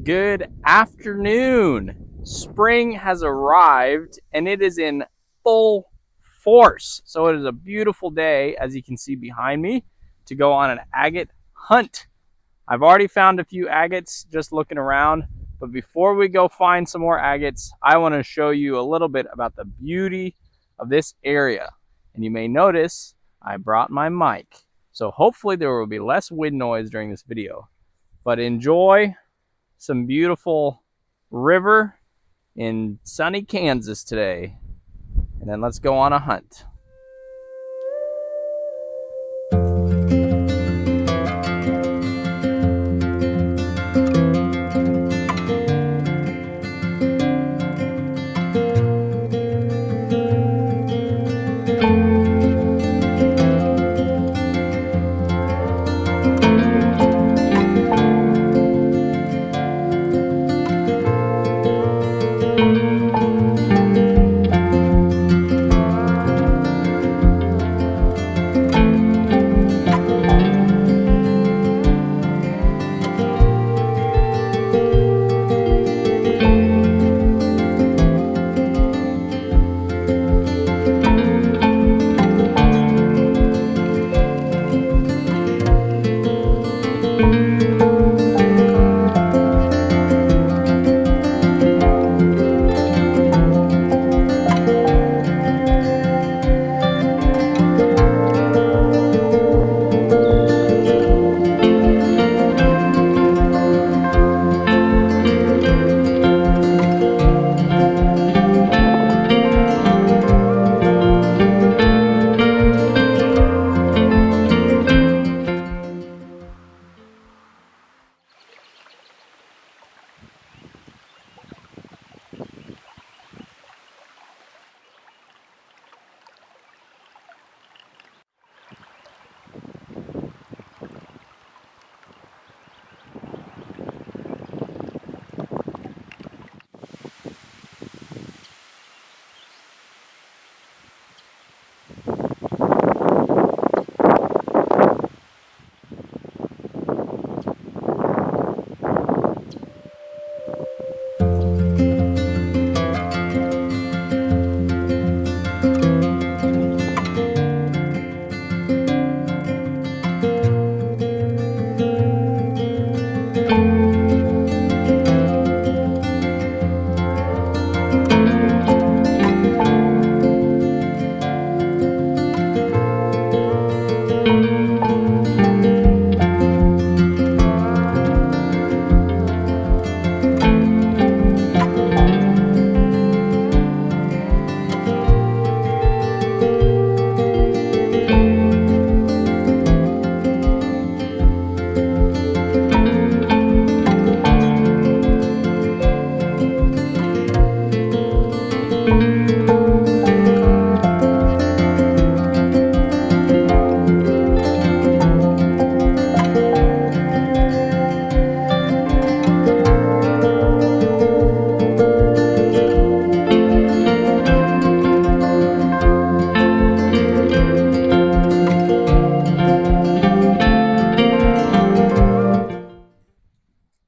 Good afternoon. Spring has arrived and it is in full force. So it is a beautiful day, as you can see behind me, to go on an agate hunt. I've already found a few agates just looking around, but before we go find some more agates, I want to show you a little bit about the beauty of this area. And you may notice I brought my mic, so hopefully there will be less wind noise during this video. But enjoy some beautiful river in sunny Kansas today, and then let's go on a hunt.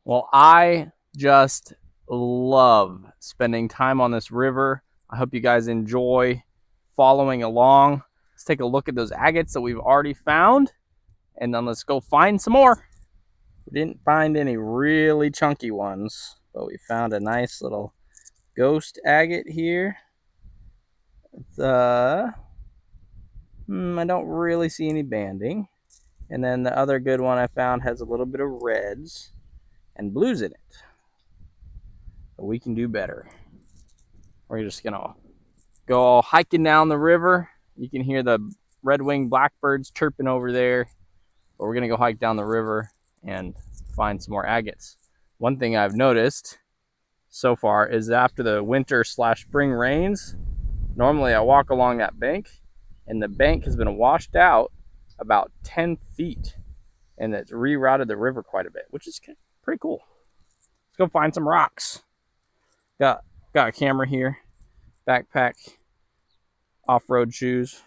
Well, I just love spending time on this river. I hope you guys enjoy following along. Let's take a look at those agates that we've already found, and then let's go find some more. We didn't find any really chunky ones, but we found a nice little ghost agate here. I don't really see any banding. And then the other good one I found has a little bit of reds and blues in it. But we can do better. We're just gonna go hiking down the river. You can hear the red-winged blackbirds chirping over there. But we're gonna go hike down the river and find some more agates. One thing I've noticed so far is after the winter/spring rains, normally I walk along that bank, and the bank has been washed out about 10 feet, and it's rerouted the river quite a bit, which is pretty cool. Let's go find some rocks. Got a camera here, backpack, off-road shoes.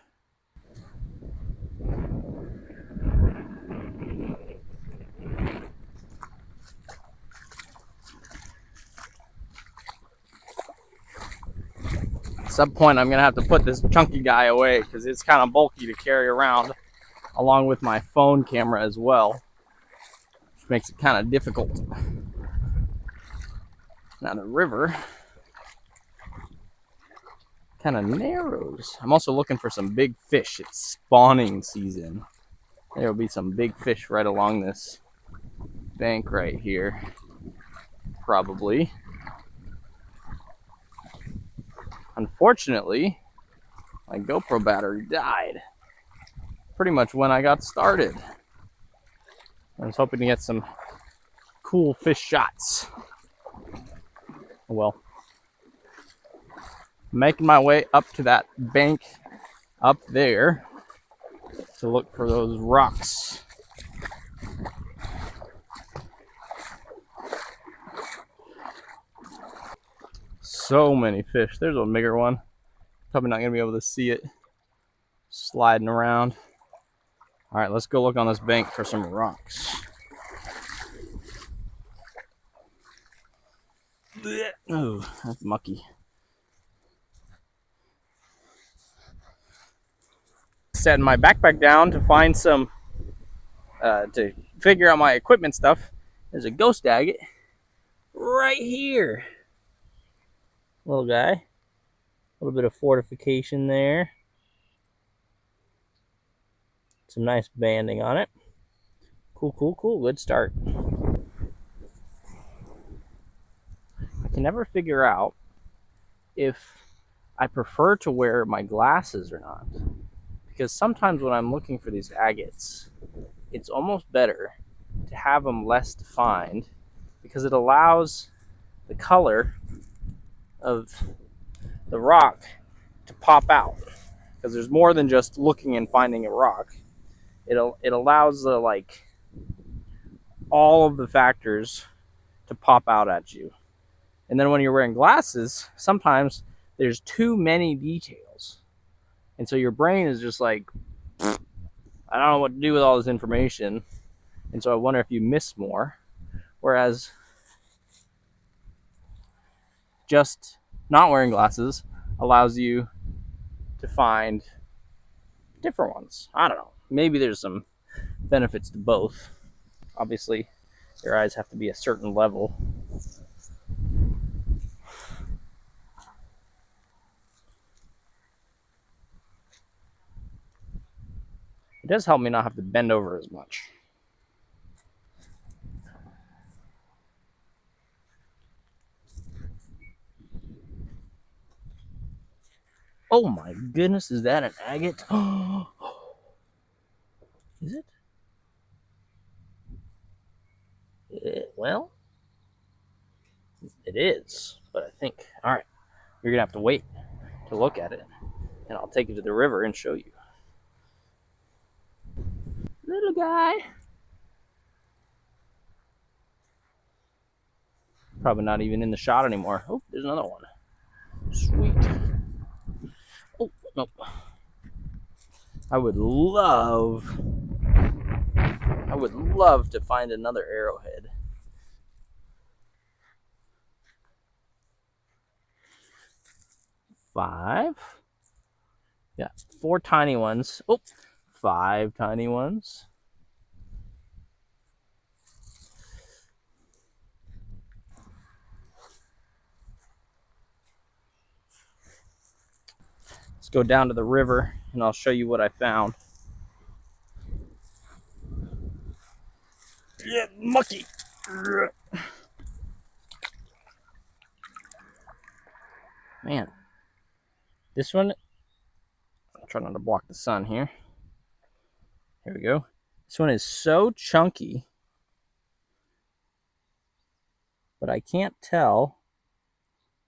some point I'm gonna have to put this chunky guy away because it's kind of bulky to carry around, along with my phone camera as well, which makes it kind of difficult. Now the river kind of narrows. I'm also looking for some big fish. It's spawning season. There will be some big fish right along this bank right here, probably. Unfortunately, my GoPro battery died pretty much when I got started. I was hoping to get some cool fish shots. Well, making my way up to that bank up there to look for those rocks. So many fish. There's a bigger one. Probably not gonna be able to see it sliding around. All right, let's go look on this bank for some rocks. Oh, that's mucky. Setting my backpack down to find some, to figure out my equipment stuff. There's a ghost agate right here. Little guy. A little bit of fortification there. Some nice banding on it. Cool, cool, cool. Good start. I can never figure out if I prefer to wear my glasses or not. Because sometimes when I'm looking for these agates, it's almost better to have them less defined because it allows the color of the rock to pop out. Because there's more than just looking and finding a rock. It allows the all of the factors to pop out at you. And then when you're wearing glasses, sometimes there's too many details. And so your brain is just like, I don't know what to do with all this information. And so I wonder if you miss more. Whereas just not wearing glasses allows you to find different ones. I don't know. Maybe there's some benefits to both. Obviously, your eyes have to be a certain level. It does help me not have to bend over as much. Oh my goodness, is that an agate? Is it? Well, it is, but I think, all right, you're gonna have to wait to look at it, and I'll take you to the river and show you. Little guy. Probably not even in the shot anymore. Oh, there's another one. Sweet. Oh, nope. I would love to find another arrowhead. Five. Yeah, 4 tiny ones. Oh, 5 tiny ones. Let's go down to the river and I'll show you what I found. Yeah, mucky. Man, this one, I'm trying not to block the sun here. Here we go. This one is so chunky, but I can't tell.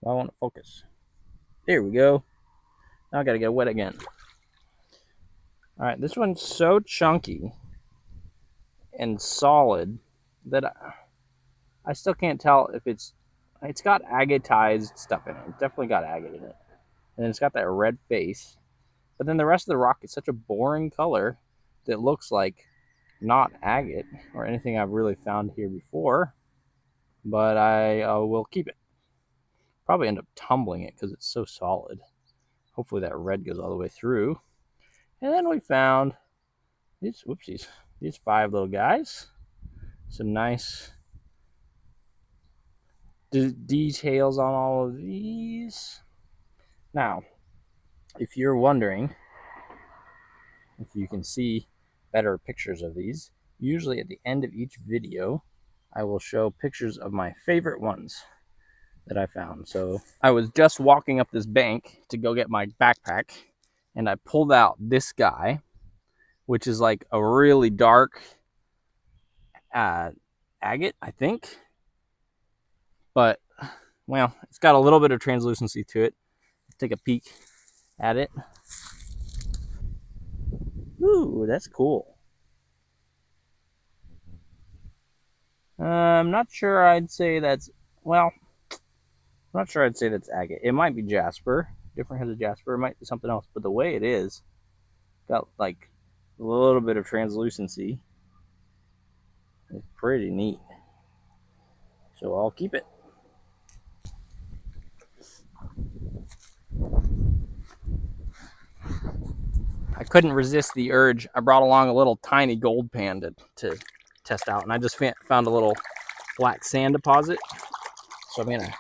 I want to focus. There we go. Now I gotta get wet again. All right, this one's so chunky and solid that I still can't tell if it's got agatized stuff in it. It's definitely got agate in it. And it's got that red face. But then the rest of the rock is such a boring color that looks like not agate or anything I've really found here before. But I will keep it. Probably end up tumbling it because it's so solid. Hopefully that red goes all the way through. And then we found these, whoopsies, these 5 little guys. Some nice details on all of these. Now, if you're wondering if you can see better pictures of these, usually at the end of each video, I will show pictures of my favorite ones that I found. So I was just walking up this bank to go get my backpack, and I pulled out this guy, which is like a really dark agate, I think. But, well, it's got a little bit of translucency to it. Let's take a peek at it. Ooh, that's cool. I'm not sure I'd say that's, well, I'm not sure I'd say that's agate. It might be jasper, different heads of jasper. It might be something else, but the way it is, got like a little bit of translucency. It's pretty neat. So I'll keep it. I couldn't resist the urge. I brought along a little tiny gold pan to test out, and I just found a little black sand deposit. So I'm gonna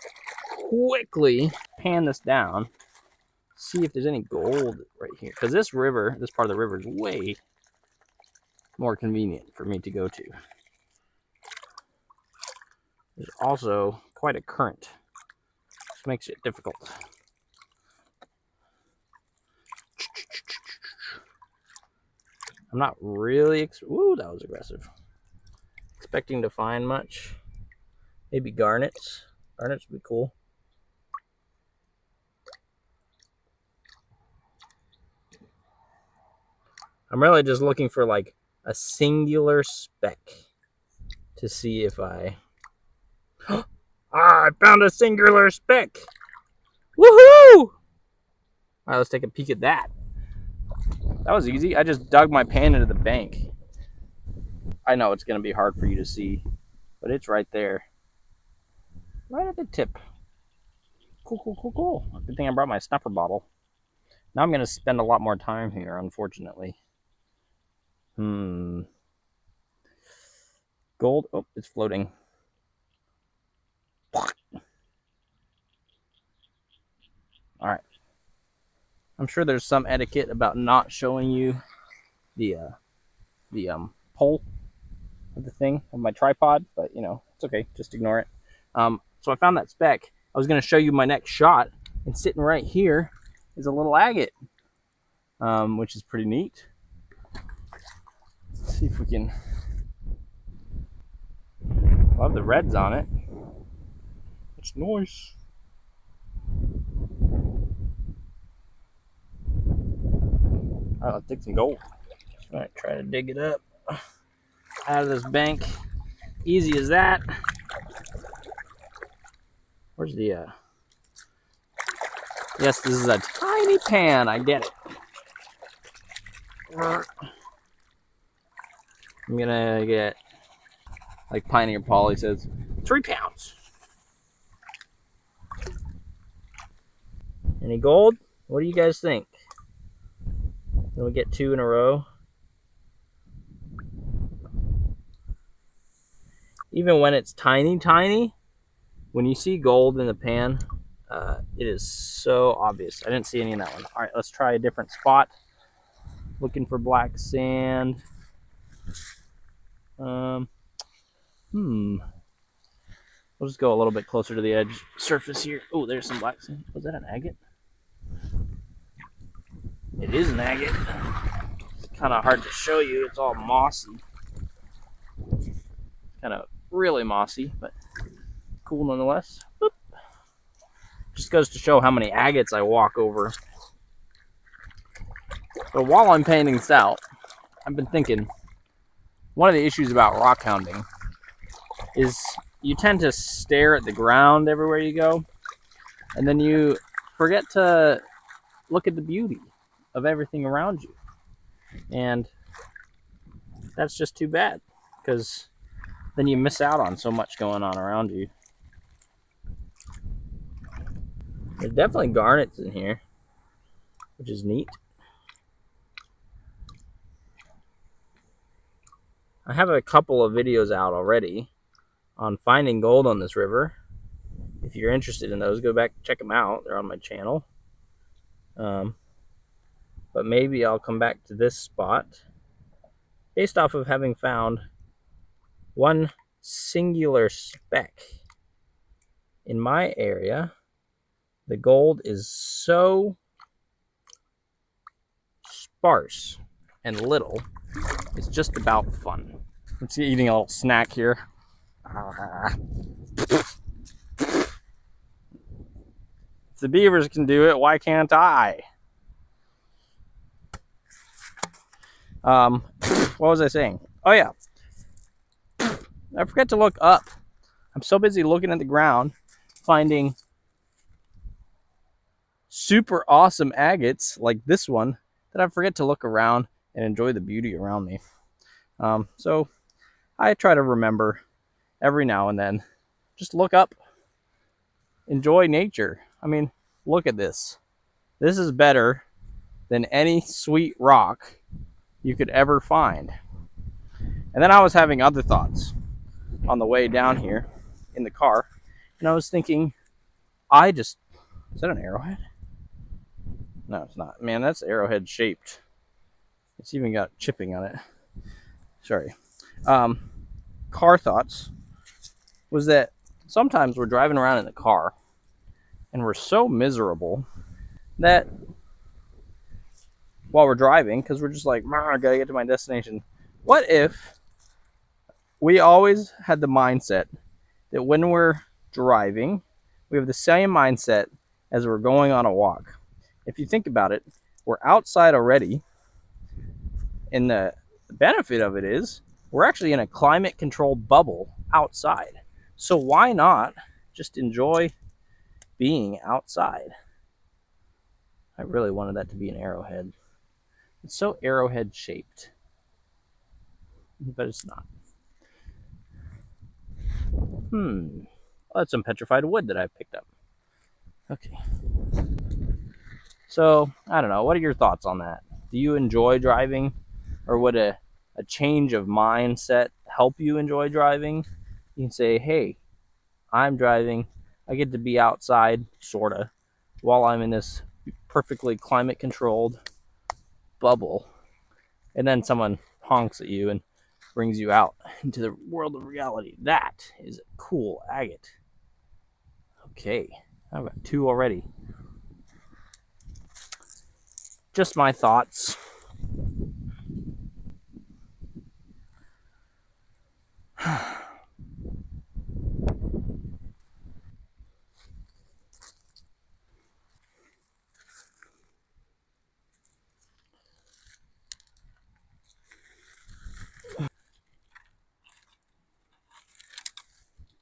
quickly pan this down, see if there's any gold right here, because this part of the river is way more convenient for me to go to. There's also quite a current, which makes it difficult. I'm not really, ooh, that was aggressive. Expecting to find much. Maybe garnets. Garnets would be cool. I'm really just looking for like a singular speck to see if I... I found a singular speck! Woohoo! All right, let's take a peek at that. That was easy. I just dug my pan into the bank. I know it's going to be hard for you to see, but it's right there. Right at the tip. Cool, cool, cool, cool. Good thing I brought my snuffer bottle. Now I'm going to spend a lot more time here, unfortunately. Gold. Oh, it's floating. All right. I'm sure there's some etiquette about not showing you the pole of the thing of my tripod, but you know, it's okay. Just ignore it. So I found that speck. I was going to show you my next shot, and sitting right here is a little agate, which is pretty neat. Let's see if we can... Love the reds on it. It's nice. All right, let's take some gold. All right, try to dig it up out of this bank. Easy as that. Where's the... Yes, this is a tiny pan. I get it. I'm gonna get, like Pioneer Polly says, 3 pounds. Any gold? What do you guys think? Can we get 2 in a row? Even when it's tiny, tiny, when you see gold in the pan, it is so obvious. I didn't see any in that one. All right, let's try a different spot. Looking for black sand. We'll just go a little bit closer to the edge surface here. Oh, there's some black sand. Was that an agate? It is an agate. It's kind of hard to show you. It's all mossy. Kind of really mossy, but cool nonetheless. Boop. Just goes to show how many agates I walk over. But while I'm painting this out, I've been thinking, one of the issues about rock hounding is you tend to stare at the ground everywhere you go, and then you forget to look at the beauty of everything around you. And that's just too bad, because then you miss out on so much going on around you. There's definitely garnets in here. which is neat. I have a couple of videos out already on finding gold on this river. If you're interested in those, go back and check them out. They're on my channel. But maybe I'll come back to this spot based off of having found one singular speck in my area. The gold is so sparse and little, it's just about fun. Let's see, eating a little snack here. If the beavers can do it, why can't I? What was I saying? Oh yeah, I forgot to look up. I'm so busy looking at the ground, finding super awesome agates like this one, that I forget to look around and enjoy the beauty around me. So I try to remember every now and then, just look up, enjoy nature. I mean, look at this. This is better than any sweet rock you could ever find. And then I was having other thoughts on the way down here in the car, and I was thinking, is that an arrowhead? No, it's not. Man, that's arrowhead shaped. It's even got chipping on it. Sorry. Car thoughts was that sometimes we're driving around in the car and we're so miserable that while we're driving, because we're just like, I gotta get to my destination. What if we always had the mindset that when we're driving, we have the same mindset as we're going on a walk? If you think about it, we're outside already, and the benefit of it is we're actually in a climate controlled bubble outside. So why not just enjoy being outside? I really wanted that to be an arrowhead. It's so arrowhead shaped, but it's not. Oh, that's some petrified wood that I picked up. Okay. So, I don't know. What are your thoughts on that? Do you enjoy driving? Or would a change of mindset help you enjoy driving? You can say, hey, I'm driving. I get to be outside, sort of, while I'm in this perfectly climate controlled bubble. And then someone honks at you and brings you out into the world of reality. That is a cool agate. Okay, I've got 2 already. Just my thoughts.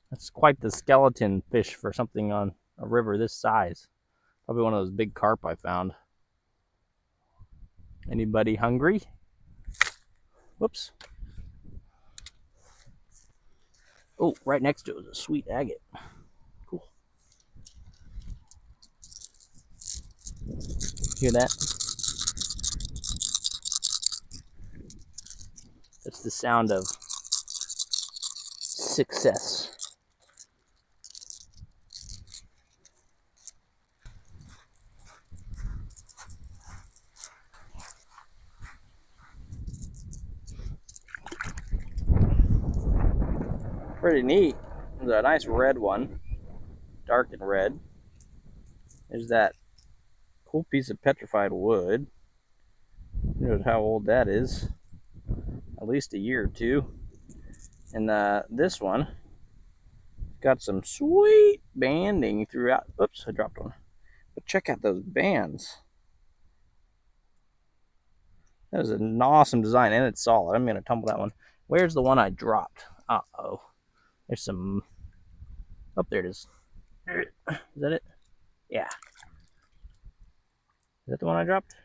That's quite the skeleton fish for something on a river this size. Probably one of those big carp I found. Anybody hungry? Whoops. Oh, right next to it was a sweet agate. Cool. Hear that? That's the sound of success. Pretty neat. There's a nice red one, dark and red. There's that cool piece of petrified wood. Who knows how old that is? At least a year or 2. And this one got some sweet banding throughout. Oops, I dropped one. But check out those bands. That is an awesome design, and it's solid. I'm going to tumble that one. Where's the one I dropped? Uh-oh. There's some... Oh, there it is. Is that it? Yeah. Is that the one I dropped?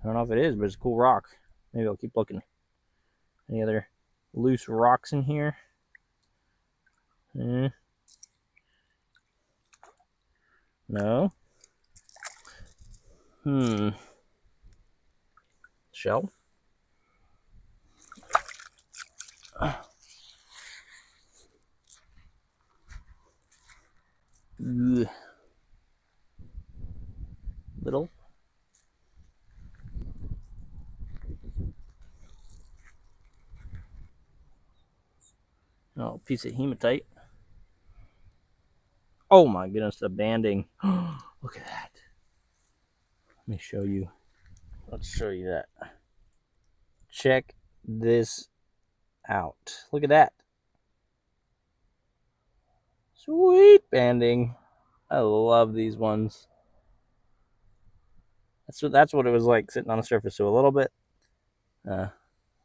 I don't know if it is, but it's a cool rock. Maybe I'll keep looking. Any other loose rocks in here? No. Shell? Ugh. Little. Oh, piece of hematite. Oh my goodness, the banding. Look at that. Let me show you. Let's show you that. Check this out. Look at that. Sweet banding. I love these ones. That's what it was like sitting on the surface. So a little bit,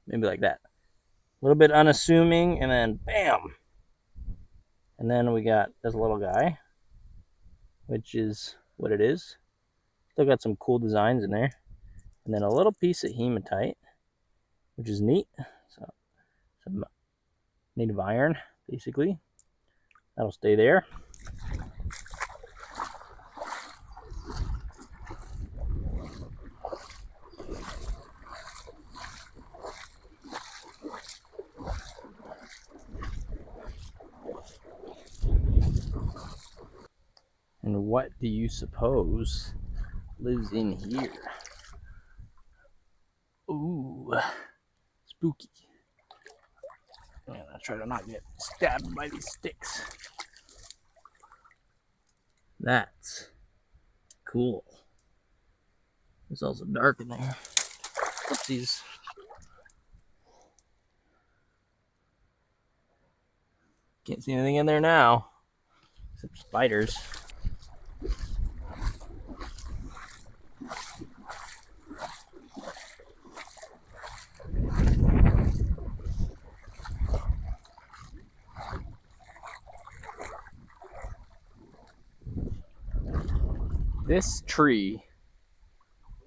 maybe like that. A little bit unassuming, and then bam. And then we got this little guy, which is what it is. Still got some cool designs in there. And then a little piece of hematite, which is neat. So some native iron, basically. That'll stay there. And what do you suppose lives in here? Ooh, spooky. And I try to not get stabbed by these sticks. That's cool. It's also dark in there. Oopsies. Can't see anything in there now, except spiders. This tree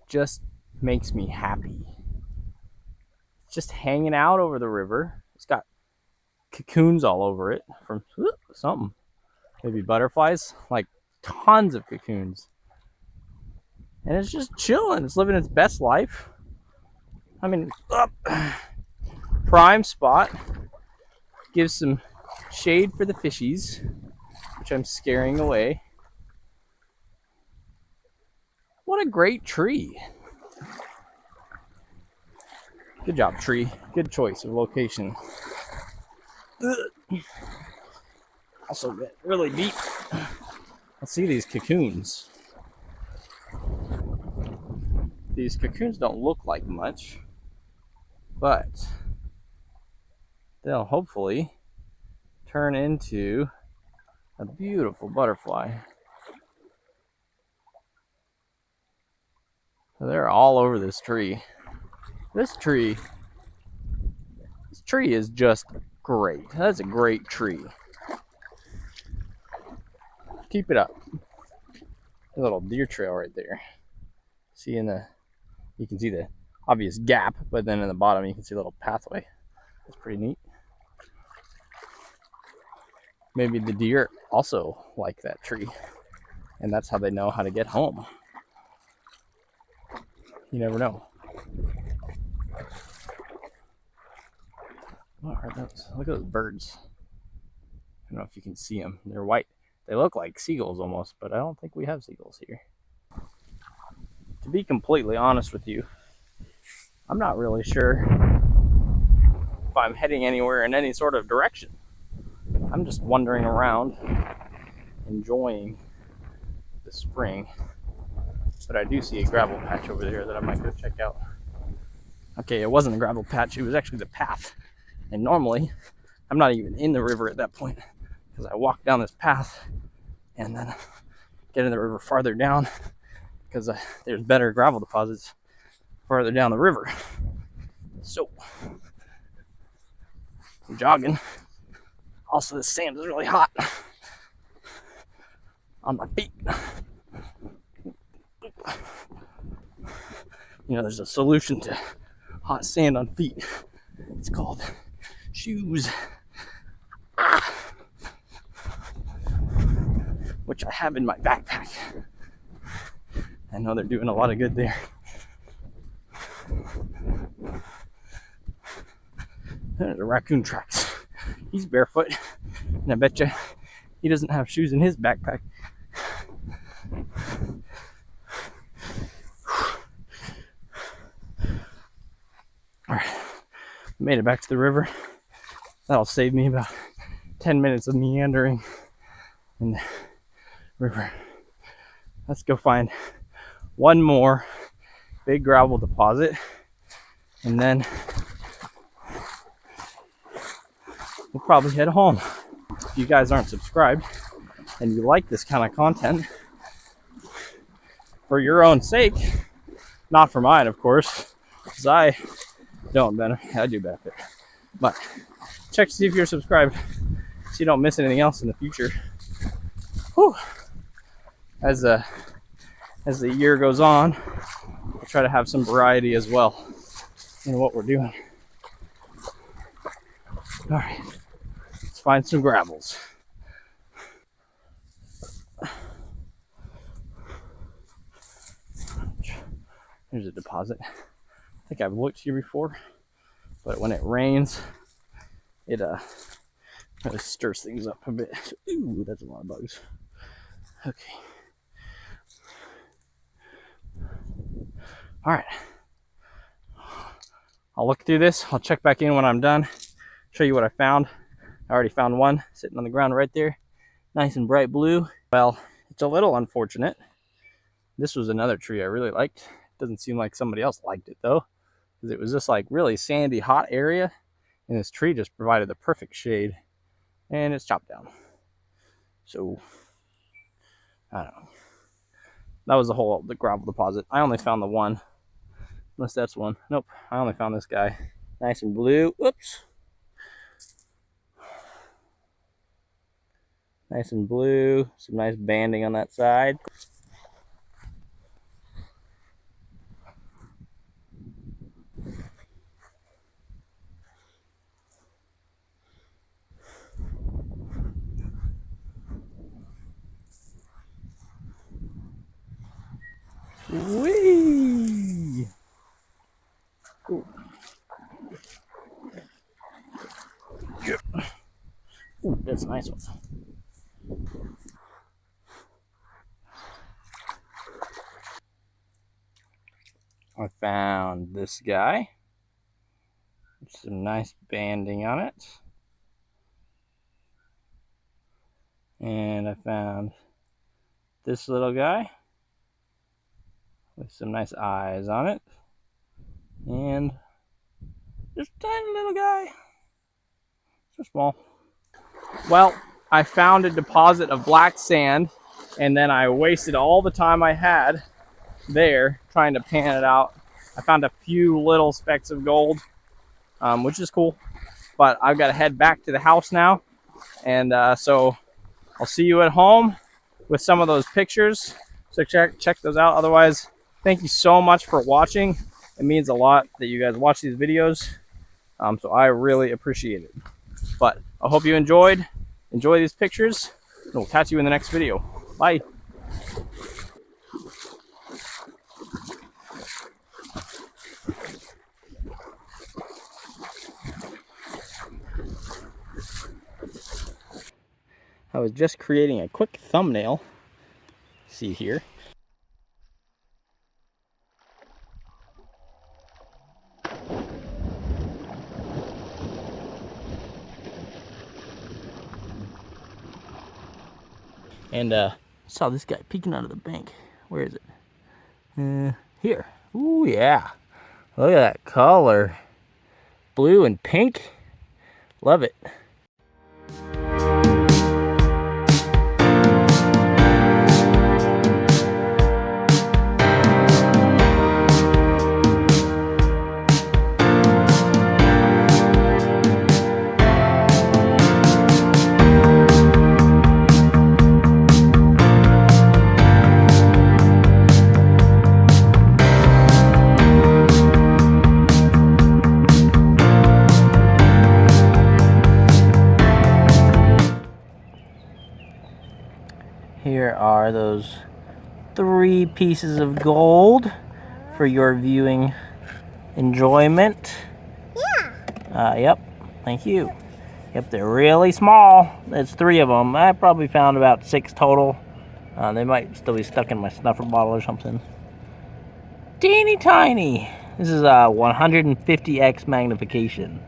just makes me happy. It's just hanging out over the river. It's got cocoons all over it from something. Maybe butterflies, like tons of cocoons. And it's just chilling. It's living its best life. I mean, prime spot. Gives some shade for the fishies, which I'm scaring away. What a great tree. Good job, tree. Good choice of location. Also get really deep. Let's see these cocoons. These cocoons don't look like much, but they'll hopefully turn into a beautiful butterfly. They're all over this tree. This tree is just great. That's a great tree. Keep it up. A little deer trail right there. See you can see the obvious gap, but then in the bottom you can see a little pathway. That's pretty neat. Maybe the deer also like that tree, and that's how they know how to get home. You never know. What are those? Look at those birds. I don't know if you can see them. They're white. They look like seagulls almost, but I don't think we have seagulls here. To be completely honest with you, I'm not really sure if I'm heading anywhere in any sort of direction. I'm just wandering around, enjoying the spring. But I do see a gravel patch over there that I might go check out. Okay, it wasn't a gravel patch, it was actually the path. And normally, I'm not even in the river at that point, because I walk down this path and then get in the river farther down, because there's better gravel deposits farther down the river. So, I'm jogging. Also, the sand is really hot on my feet. You know, there's a solution to hot sand on feet. It's called shoes. Which I have in my backpack. I know they're doing a lot of good there. There's a raccoon tracks. He's barefoot, and I bet you he doesn't have shoes in his backpack. All right, made it back to the river. That'll save me about 10 minutes of meandering in the river. Let's go find one more big gravel deposit, and then we'll probably head home. If you guys aren't subscribed and you like this kind of content, for your own sake, not for mine, of course, because I don't benefit. I do benefit, but check to see if you're subscribed so you don't miss anything else in the future. Whew. As the year goes on, we'll try to have some variety as well in what we're doing. All right, let's find some gravels. Here's a deposit. I think I've looked here before, but when it rains, it really stirs things up a bit. Ooh, that's a lot of bugs. Okay. All right. I'll look through this. I'll check back in when I'm done. Show you what I found. I already found one sitting on the ground right there. Nice and bright blue. Well, it's a little unfortunate. This was another tree I really liked. Doesn't seem like somebody else liked it though, because it was just like really sandy, hot area, and this tree just provided the perfect shade, and it's chopped down. So I don't know. That was the gravel deposit. I only found the one, unless that's one. Nope, I only found this guy. Nice and blue. Oops. Nice and blue. Some nice banding on that side. Whee! Ooh. Ooh, that's a nice one. I found this guy. Some nice banding on it. And I found this little guy with some nice eyes on it. And this tiny little guy. So small. Well, I found a deposit of black sand, and then I wasted all the time I had there trying to pan it out. I found a few little specks of gold, which is cool, but I've got to head back to the house now, and so I'll see you at home with some of those pictures. So check those out. Otherwise, thank you so much for watching. It means a lot that you guys watch these videos, so I really appreciate it. But I hope you enjoy these pictures, and we'll catch you in the next video. Bye. I was just creating a quick thumbnail. See here. And saw this guy peeking out of the bank. Where is it? Here. Ooh, yeah. Look at that color. Blue and pink. Love it. Here are those 3 pieces of gold for your viewing enjoyment. Yep, thank you. Yep, they're really small. There's 3 of them. I probably found about 6 total. They might still be stuck in my snuffer bottle or something. Teeny tiny. This is 150x magnification.